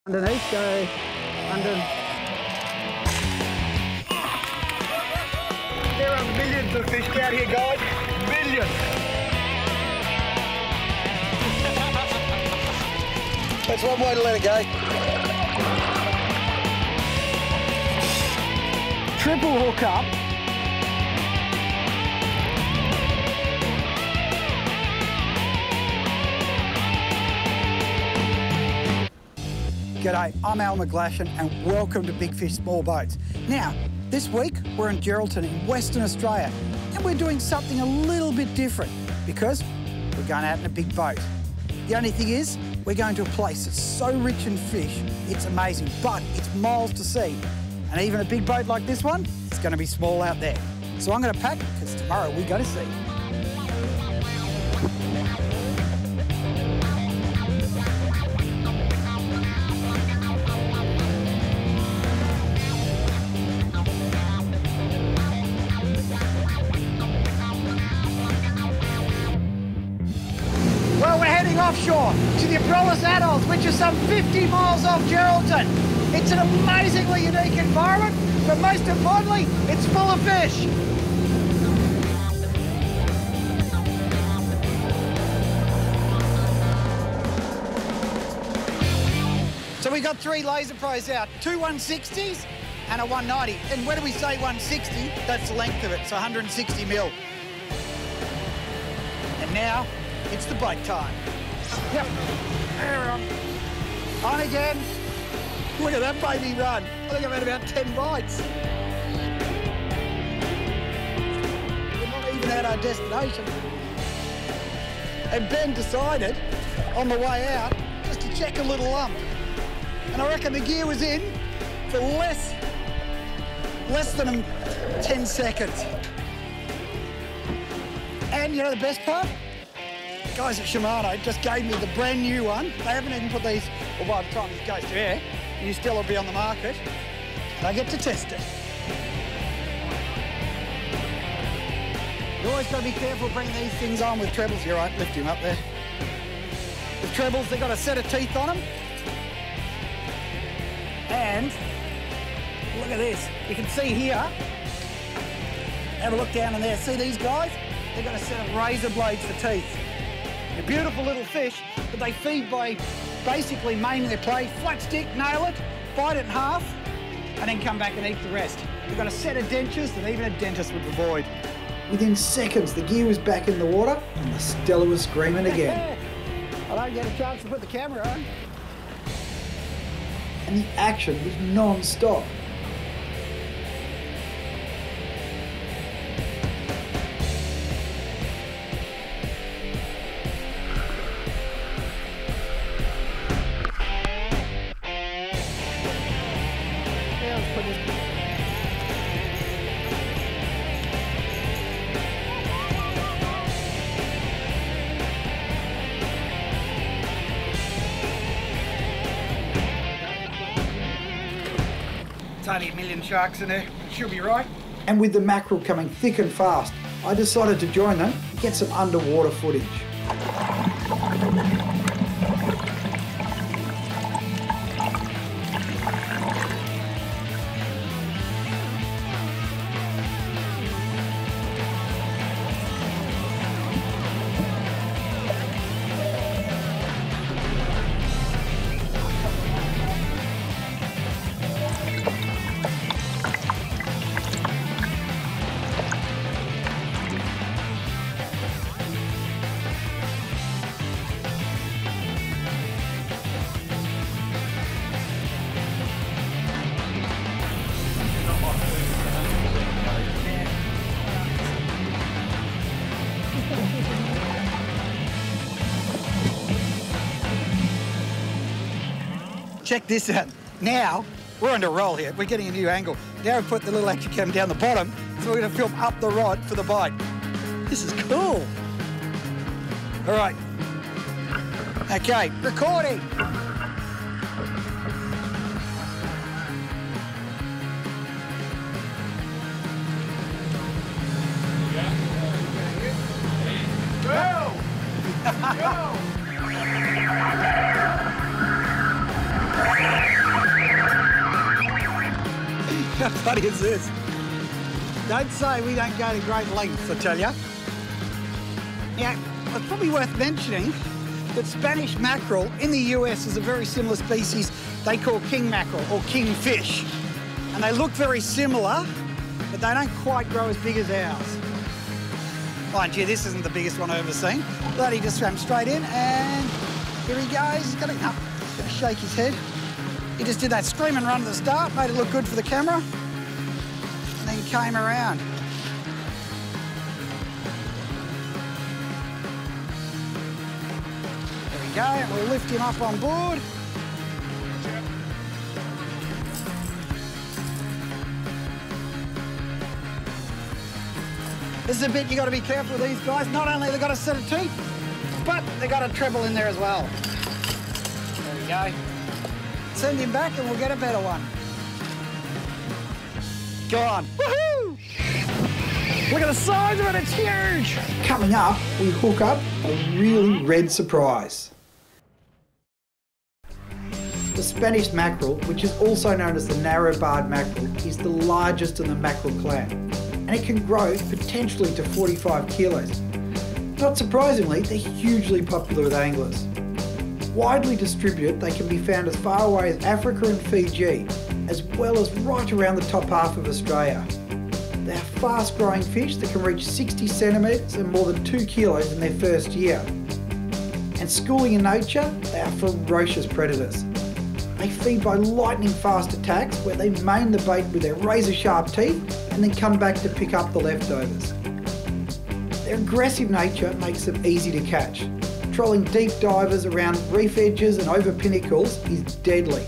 Underneath, go under. There are millions of fish out here, guys. Millions. That's one way to let it go. Triple hook up. G'day, I'm Al McGlashan and welcome to Big Fish Small Boats. Now, this week we're in Geraldton in Western Australia and we're doing something a little bit different because we're going out in a big boat. The only thing is, we're going to a place that's so rich in fish, it's amazing, but it's miles to sea. And even a big boat like this one, it's going to be small out there. So I'm going to pack because tomorrow we go to sea. Well, we're heading offshore to the Abrolhos Atolls, which is some 50 miles off Geraldton. It's an amazingly unique environment, but most importantly, it's full of fish. So we got 3 laser pros out, 2 160s and a 190. And when we say 160, that's the length of it, so 160 mil. And now, it's the boat time. Yep, there we're on again. Look at that baby run. I think I've had about 10 bites. We're not even at our destination. And Ben decided on the way out just to check a little lump. And I reckon the gear was in for less than 10 seconds. And you know the best part? The guys at Shimano just gave me the brand new one. They haven't even put these, well, by the time this goes to air, you still will be on the market. And I get to test it. You always got to be careful bringing these things on with trebles. You're right, lift him up there. With trebles, they've got a set of teeth on them. And look at this. You can see here, have a look down in there. See these guys? They've got a set of razor blades for teeth. They're beautiful little fish, but they feed by basically maiming their prey, flat stick, nail it, bite it in half, and then come back and eat the rest. We've got a set of dentures that even a dentist would avoid. Within seconds, the gear was back in the water and the Stella was screaming again. I don't get a chance to put the camera on. And the action was non-stop. It's only a million sharks in there, she'll be right. And with the mackerel coming thick and fast, I decided to join them and get some underwater footage. Check this out. Now, we're on a roll here. We're getting a new angle. Now we've put the little action cam down the bottom, so we're going to film up the rod for the bite. This is cool. All right. Okay, recording. Go! Go! How funny is this? Don't say we don't go to great lengths, I tell you. Now, it's probably worth mentioning that Spanish mackerel in the US is a very similar species they call king mackerel or kingfish. And they look very similar, but they don't quite grow as big as ours. Mind you, this isn't the biggest one I've ever seen. But he just swam straight in and here he goes. He's gonna shake his head. He just did that screaming run at the start, made it look good for the camera, and then came around. There we go, we'll lift him up on board. This is a bit you got to be careful with these guys. Not only they've got a set of teeth, but they've got a treble in there as well. There we go. Send him back and we'll get a better one. Go on. Woohoo! Look at the size of it, it's huge! Coming up, we hook up a really red surprise. The Spanish mackerel, which is also known as the narrow-barred mackerel, is the largest in the mackerel clan, and it can grow potentially to 45 kilos. Not surprisingly, they're hugely popular with anglers. Widely distributed, they can be found as far away as Africa and Fiji, as well as right around the top half of Australia. They are fast-growing fish that can reach 60 centimetres and more than 2 kilos in their first year. And schooling in nature, they are ferocious predators. They feed by lightning-fast attacks where they maim the bait with their razor-sharp teeth and then come back to pick up the leftovers. Their aggressive nature makes them easy to catch. Trolling deep divers around reef edges and over pinnacles is deadly.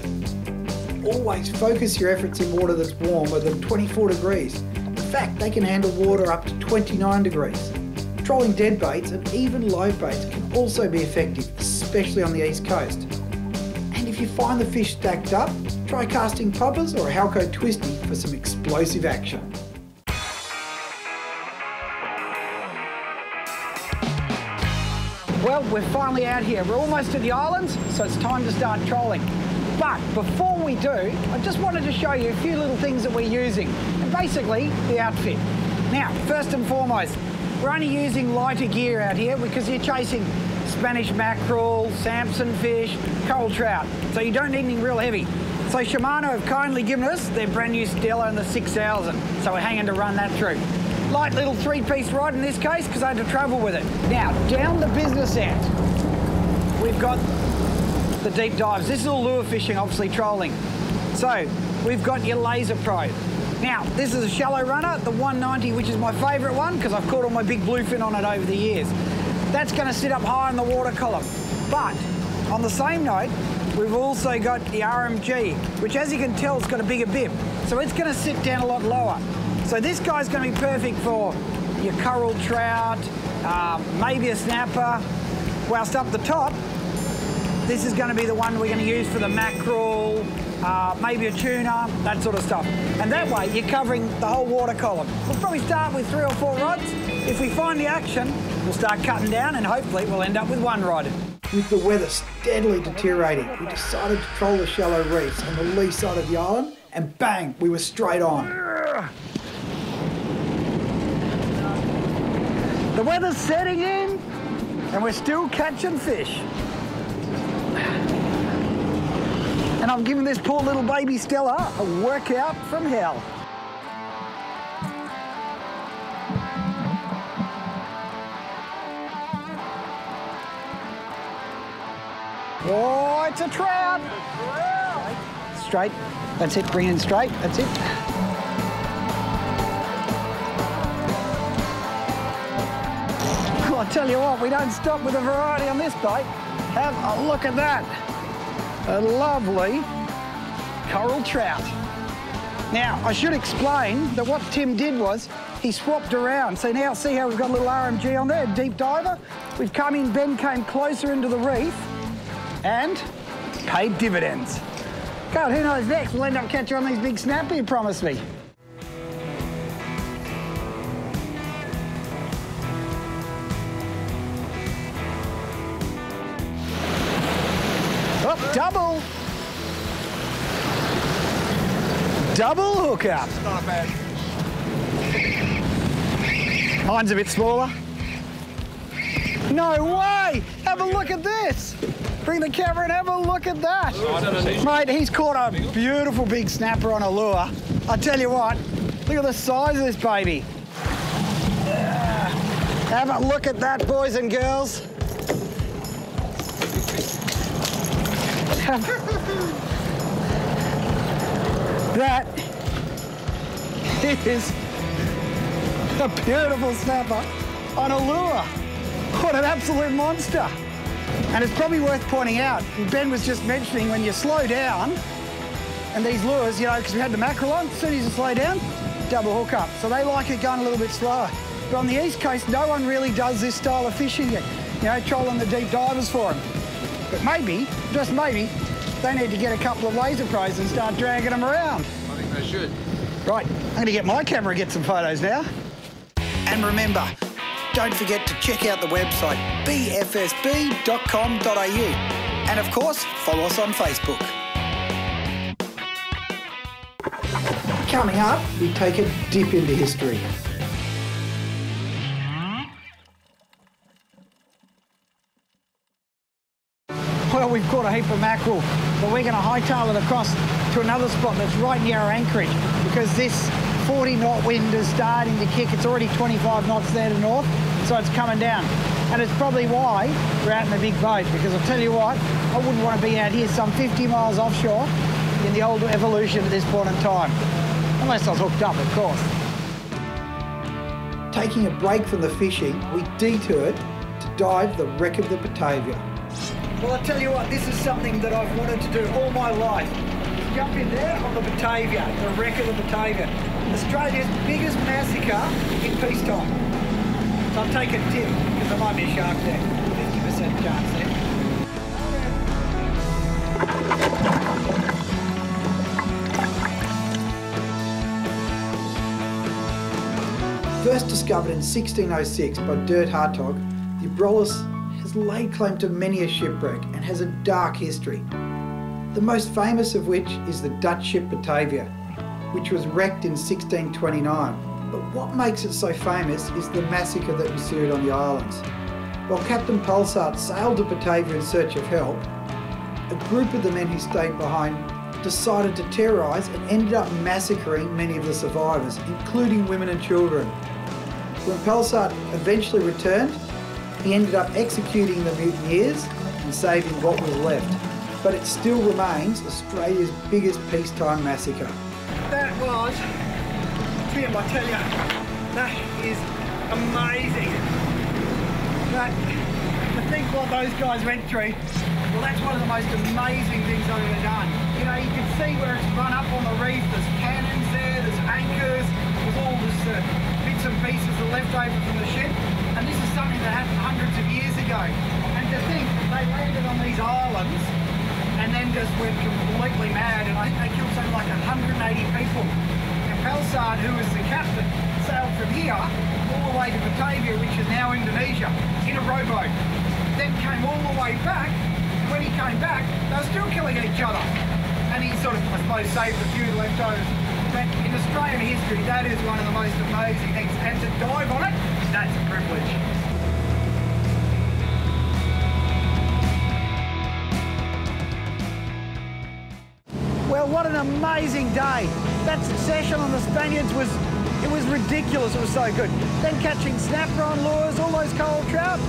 Always focus your efforts in water that's warmer than 24 degrees. In fact, they can handle water up to 29 degrees. Trolling dead baits and even live baits can also be effective, especially on the east coast. And if you find the fish stacked up, try casting poppers or a Halco twisty for some explosive action. Well, we're finally out here. We're almost to the islands, so it's time to start trolling. But before we do, I just wanted to show you a few little things that we're using, and basically the outfit. Now, first and foremost, we're only using lighter gear out here because you're chasing Spanish mackerel, samsonfish, coral trout, so you don't need anything real heavy. So Shimano have kindly given us their brand new Stella and the 6000, so we're hanging to run that through. Light little 3-piece rod in this case because I had to travel with it. Now, down the business end, we've got the deep dives. This is all lure fishing, obviously trolling. So, we've got your laser probe. Now, this is a shallow runner, the 190, which is my favourite one because I've caught all my big bluefin on it over the years. That's going to sit up high in the water column. But, on the same note, we've also got the RMG, which as you can tell, it's got a bigger bib. So it's going to sit down a lot lower. So this guy's going to be perfect for your coral trout, maybe a snapper. Whilst up the top, this is going to be the one we're going to use for the mackerel, maybe a tuna, that sort of stuff. And that way you're covering the whole water column. We'll probably start with 3 or 4 rods. If we find the action, we'll start cutting down and hopefully we'll end up with 1 rod. With the weather steadily deteriorating, we decided to troll the shallow reefs on the lee side of the island and bang, we were straight on. The weather's setting in and we're still catching fish. And I'm giving this poor little baby Stella a workout from hell. Oh, it's a trout. Straight. That's it. Bring it in straight. That's it. I'll tell you what, we don't stop with a variety on this bait. Have a look at that. A lovely coral trout. Now, I should explain that what Tim did was he swapped around. So now see how we've got a little RMG on there, a deep diver. We've come in, Ben came closer into the reef and paid dividends. God, who knows next? We'll end up catching on these big snapper, you promised me. Oh, double. Double hookup. Not bad. Mine's a bit smaller. No way! Have a look at this. Bring the camera and have a look at that. Mate, he's caught a beautiful big snapper on a lure. I tell you what, look at the size of this baby. Have a look at that, boys and girls. That is a beautiful snapper on a lure. What an absolute monster. And it's probably worth pointing out, Ben was just mentioning when you slow down, and these lures, you know, because we had the mackerel on, as soon as you slow down, double hook up. So they like it going a little bit slower. But on the East Coast, no one really does this style of fishing yet. You know, trolling the deep divers for them. But maybe, just maybe, they need to get a couple of laser pros and start dragging them around. I think they should. Right, I'm going to get my camera and get some photos now. And remember, don't forget to check out the website bfsb.com.au. And of course, follow us on Facebook. Coming up, we take a dip into history. Well, we've caught a heap of mackerel, but we're going to hightail it across to another spot that's right near our anchorage, because this 40-knot wind is starting to kick. It's already 25 knots there to north, so it's coming down. And it's probably why we're out in a big boat, because I'll tell you what, I wouldn't want to be out here some 50 miles offshore in the old Evolution at this point in time. Unless I was hooked up, of course. Taking a break from the fishing, we detoured to dive the wreck of the Batavia. Well, I tell you what, this is something that I've wanted to do all my life. Jump in there on the Batavia, the wreck of the Batavia. Australia's biggest massacre in peacetime. So I'll take a tip, because there might be a shark there. 50% chance there. First discovered in 1606 by Dirk Hartog, the Abrolhos has laid claim to many a shipwreck and has a dark history. The most famous of which is the Dutch ship Batavia, which was wrecked in 1629. But what makes it so famous is the massacre that ensued on the islands. While Captain Pulsart sailed to Batavia in search of help, a group of the men who stayed behind decided to terrorise and ended up massacring many of the survivors, including women and children. When Pulsart eventually returned, he ended up executing the mutineers and saving what was left. But it still remains Australia's biggest peacetime massacre. That was, Tim, I tell you, that is amazing. To think what those guys went through, well, that's one of the most amazing things I've ever done. You know, you can see where it's run up on the reef, there's cannons there, there's anchors, there's all this bits and pieces that are left over from the ship. And this is something that happened hundreds of years ago. And to think they landed on these islands and then just went completely mad, and I think they killed something like 180 people. And Pulsart, who was the captain, sailed from here all the way to Batavia, which is now Indonesia, in a rowboat. Then came all the way back, and when he came back, they were still killing each other. And he sort of, I suppose, saved a few leftovers. But in Australian history, that is one of the most amazing things. And to dive on it, that's a privilege. Well, what an amazing day. That succession on the Spaniards was ridiculous. It was so good. Then catching snapper on lures, all those coral trout,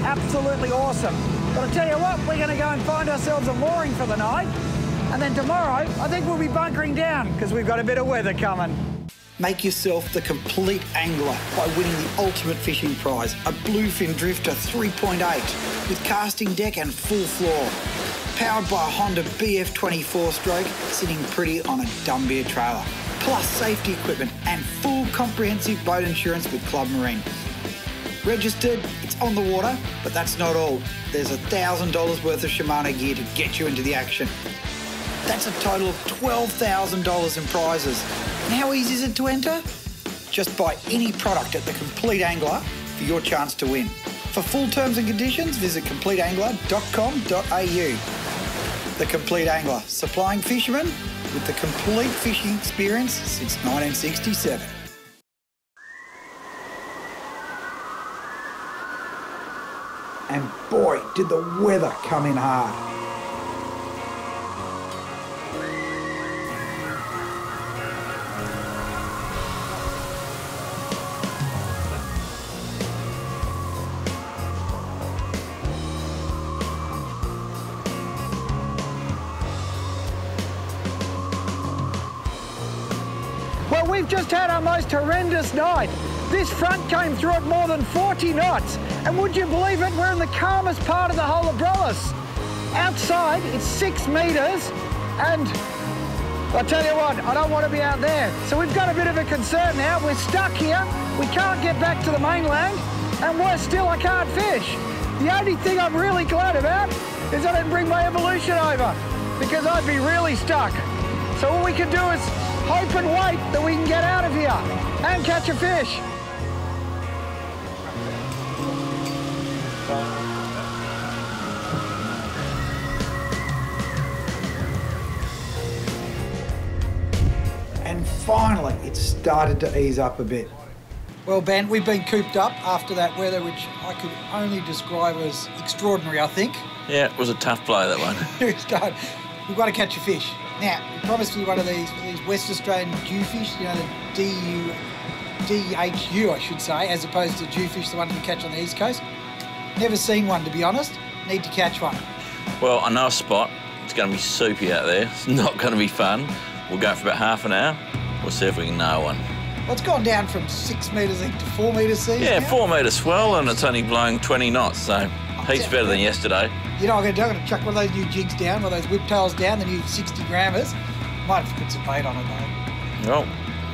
absolutely awesome. But I tell you what, we're going to go and find ourselves a mooring for the night. And then tomorrow, I think we'll be bunkering down because we've got a bit of weather coming. Make yourself the complete angler by winning the ultimate fishing prize, a bluefin drifter 3.8 with casting deck and full floor. Powered by a Honda BF24 stroke, sitting pretty on a Dumbia trailer. Plus safety equipment and full comprehensive boat insurance with Club Marine. Registered, it's on the water, but that's not all. There's $1,000 worth of Shimano gear to get you into the action. That's a total of $12,000 in prizes. And how easy is it to enter? Just buy any product at The Complete Angler for your chance to win. For full terms and conditions, visit completeangler.com.au. The Complete Angler, supplying fishermen with the complete fishing experience since 1967. And boy, did the weather come in hard. Well, we've just had our most horrendous night. This front came through at more than 40 knots. And would you believe it, we're in the calmest part of the whole Abrolhos. Outside, it's 6 metres, and I tell you what, I don't want to be out there. So we've got a bit of a concern now. We're stuck here, we can't get back to the mainland, and worse still, I can't fish. The only thing I'm really glad about is I didn't bring my Evolution over, because I'd be really stuck. So all we can do is hope and wait that we can get out of here and catch a fish. And finally, it started to ease up a bit. Well, Ben, we've been cooped up after that weather, which I could only describe as extraordinary, I think. Yeah, it was a tough blow, that one. We've got to catch a fish. Now, you promised me one of these West Australian dhufish, you know, the DHU, I should say, as opposed to jewfish, the ones we catch on the East Coast. Never seen one, to be honest. Need to catch one. Well, I know a spot. It's going to be soupy out there. It's not going to be fun. We'll go for about half an hour. We'll see if we can nail one. Well, it's gone down from 6 metres to 4 metres seas. Yeah, now. 4 metre swell, and it's only blowing 20 knots, so heaps better than yesterday. You know what I'm going to do? I'm going to chuck one of those new jigs down, one of those whiptails down, the new 60 grammers. Might have to put some bait on it, though. Well,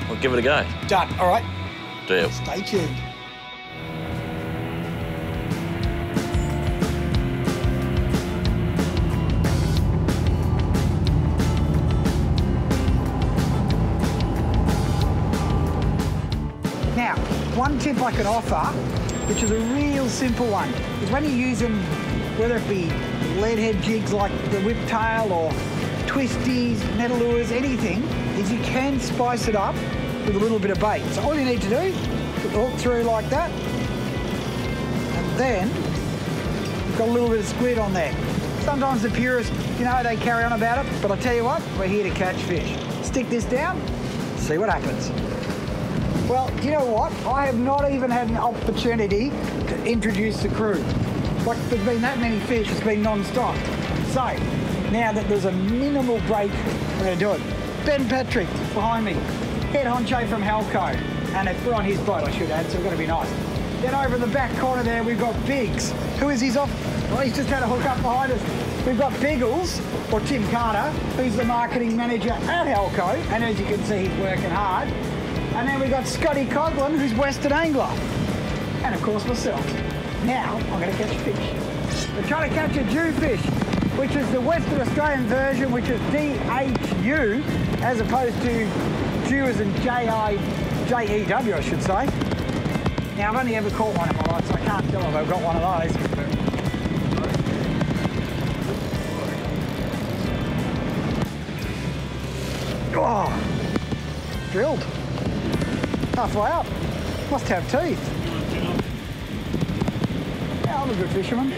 we'll give it a go. Done. All right. Deal. Stay tuned. Now, one tip I can offer, which is a real simple one, is when you're using, whether it be leadhead jigs like the whiptail or twisties, metal lures, anything, is you can spice it up with a little bit of bait. So all you need to do is put the hook through like that, and then you've got a little bit of squid on there. Sometimes the purists, you know, they carry on about it, but I tell you what, we're here to catch fish. Stick this down, see what happens. Well, you know what? I have not even had an opportunity to introduce the crew. Like, there's been that many fish, it's been non-stop. So, now that there's a minimal break, we're going to do it. Ben Patrick, behind me, head honcho from Halco. And we're on his boat, I should add, so we're going to be nice. Then over in the back corner there, we've got Biggs. Who is his off? Well, he's just had a hook up behind us. We've got Biggles, or Tim Carter, who's the marketing manager at Halco. And as you can see, he's working hard. And then we've got Scotty Coughlin, who's Western Angler. And of course, myself. Now, I'm going to catch fish. We're trying to catch a jewfish, which is the Western Australian version, which is DHU, as opposed to Jew as in J-E-W, I should say. Now, I've only ever caught one in my life, so I can't tell if I've got one of those. Oh, drilled. Halfway up. Must have teeth. Yeah, I'm a good fisherman.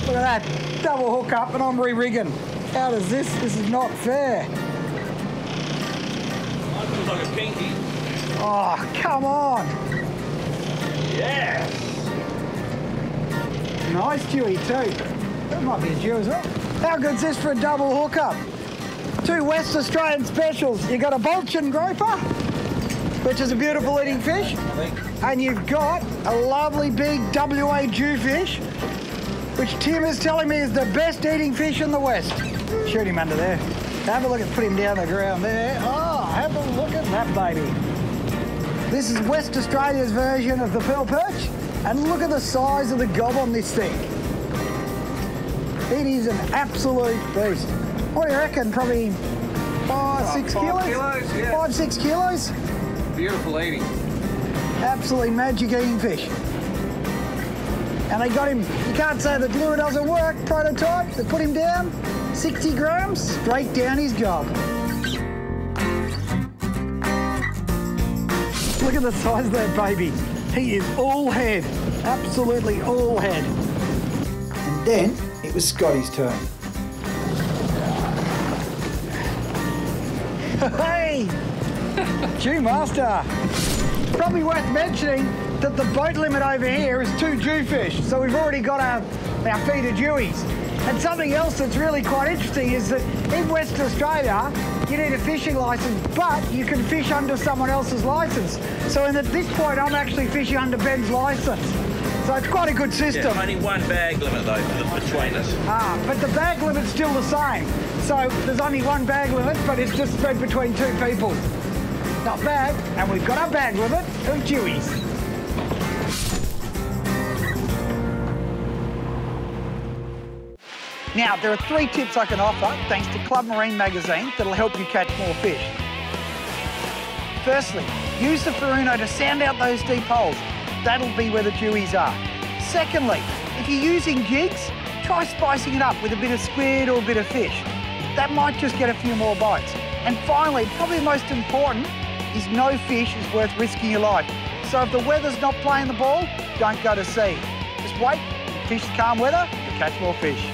Look at that. Double hook up and I'm re-rigging. How does this? This is not fair. That looks like a pinky. Oh, come on. Yes. Nice dewy too. That might be a dew as well. How good's this for a double hookup? 2 West Australian specials. You got a Bolchin groper, which is a beautiful eating fish, and you've got a lovely big WA jewfish, which Tim is telling me is the best eating fish in the West. Shoot him under there. Have a look at, put him down the ground there. Oh, have a look at that baby. This is West Australia's version of the pearl perch, and look at the size of the gob on this thing. It is an absolute beast. What do you reckon? Probably 5, 6 kilos? 5 kilos, yeah. 5, 6 kilos? Beautiful eating. Absolutely magic eating fish. And they got him, you can't say that lure doesn't work, prototype. They put him down, 60 grams, straight down his gob. Look at the size of that baby. He is all head, absolutely all head. And then it was Scotty's turn. Hey! Jew master. Probably worth mentioning that the boat limit over here is 2 jewfish, so we've already got our feed of jewies. And something else that's really quite interesting is that in Western Australia, you need a fishing licence, but you can fish under someone else's licence. So at this point, I'm actually fishing under Ben's licence. So it's quite a good system. Yeah, only one bag limit though between us. But the bag limit's still the same. So there's only one bag limit, but it's just spread between 2 people. Not bad. And we've got our bag limit of jewies. Now, there are 3 tips I can offer, thanks to Club Marine magazine, that'll help you catch more fish. Firstly, use the Furuno to sound out those deep holes. That'll be where the jewies are. Secondly, if you're using jigs, try spicing it up with a bit of squid or a bit of fish. That might just get a few more bites. And finally, probably most important, is no fish is worth risking your life. So if the weather's not playing the ball, don't go to sea. Just wait, fish calm weather, you'll catch more fish.